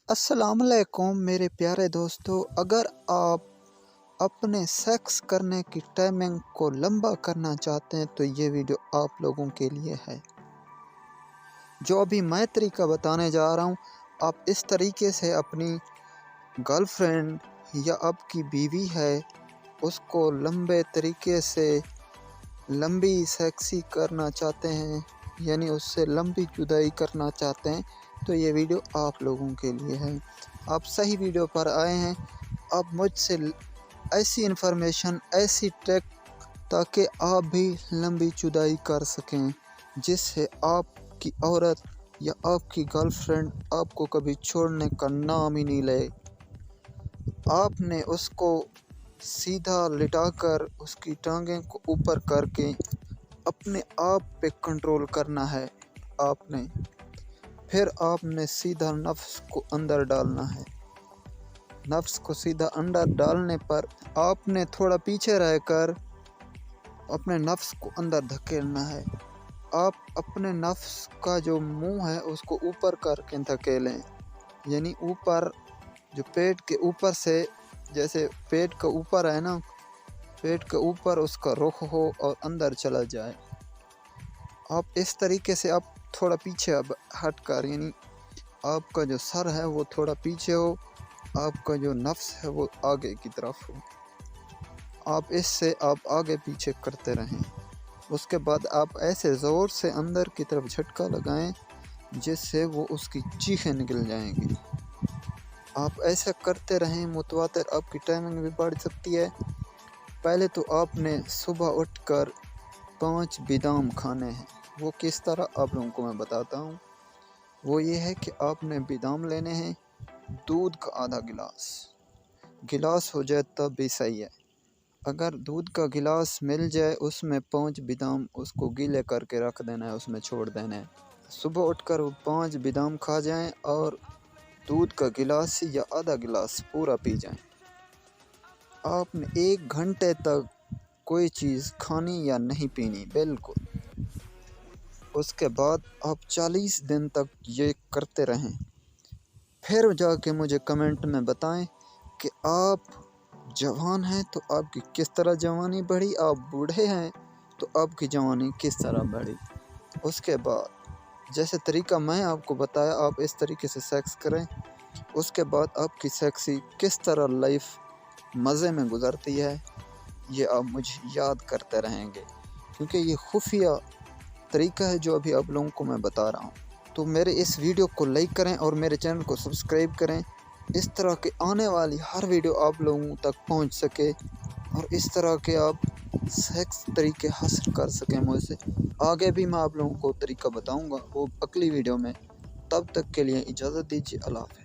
अस्सलामुअलैकुम मेरे प्यारे दोस्तों। अगर आप अपने सेक्स करने की टाइमिंग को लंबा करना चाहते हैं तो ये वीडियो आप लोगों के लिए है। जो अभी मैं तरीका बताने जा रहा हूँ, आप इस तरीके से अपनी गर्लफ्रेंड या आपकी बीवी है उसको लंबे तरीके से लंबी सेक्सी करना चाहते हैं, यानी उससे लंबी जुदाई करना चाहते हैं, तो ये वीडियो आप लोगों के लिए है। आप सही वीडियो पर आए हैं। आप मुझसे ऐसी इन्फॉर्मेशन, ऐसी ट्रिक ताकि आप भी लंबी जुदाई कर सकें, जिससे आपकी औरत या आपकी गर्लफ्रेंड आपको कभी छोड़ने का नाम ही नहीं ले। आपने उसको सीधा लिटाकर उसकी टांगें को ऊपर करके अपने आप पे कंट्रोल करना है फिर आपने सीधा नफ्स को अंदर डालना है। नफ्स को सीधा अंदर डालने पर आपने थोड़ा पीछे रहकर अपने नफ्स को अंदर धकेलना है। आप अपने नफ्स का जो मुंह है उसको ऊपर करके धकेलें, यानी ऊपर, जो पेट के ऊपर से, जैसे पेट का ऊपर है ना, पेट के ऊपर उसका रुख हो और अंदर चला जाए। आप इस तरीके से आप थोड़ा पीछे अब हट कर, यानी आपका जो सर है वो थोड़ा पीछे हो, आपका जो नफ्स है वो आगे की तरफ हो। आप इससे आप आगे पीछे करते रहें। उसके बाद आप ऐसे ज़ोर से अंदर की तरफ झटका लगाएं जिससे वो उसकी चीखें निकल जाएंगी। आप ऐसा करते रहें, मुतवातिर आपकी टाइमिंग भी बढ़ सकती है। पहले तो आपने सुबह उठकर 5 बादाम खाने हैं। वो किस तरह आप लोगों को मैं बताता हूँ। वो ये है कि आपने बादाम लेने हैं, दूध का आधा गिलास हो जाए तब भी सही है। अगर दूध का गिलास मिल जाए उसमें 5 बादाम उसको गीले करके रख देना है, उसमें छोड़ देना है। सुबह उठकर वो 5 बादाम खा जाएं और दूध का गिलास या आधा गिलास पूरा पी जाएं। आपने 1 घंटे तक कोई चीज़ खानी या नहीं पीनी, बिल्कुल। उसके बाद आप 40 दिन तक ये करते रहें। फिर जाके मुझे कमेंट में बताएं कि आप जवान हैं तो आपकी किस तरह जवानी बढ़ी, आप बूढ़े हैं तो आपकी जवानी किस तरह बढ़ी। उसके बाद जैसे तरीका मैं आपको बताया, आप इस तरीके से सेक्स करें। उसके बाद आपकी सेक्सी किस तरह लाइफ मज़े में गुजरती है, ये आप मुझे याद करते रहेंगे, क्योंकि ये खुफिया तरीका है जो अभी आप लोगों को मैं बता रहा हूँ। तो मेरे इस वीडियो को लाइक करें और मेरे चैनल को सब्सक्राइब करें। इस तरह के आने वाली हर वीडियो आप लोगों तक पहुँच सके और इस तरह के आप सेक्स तरीके हासिल कर सकें मुझसे। आगे भी मैं आप लोगों को तरीका बताऊँगा वो अगली वीडियो में। तब तक के लिए इजाज़त दीजिए। अल्लाह हाफ़िज़।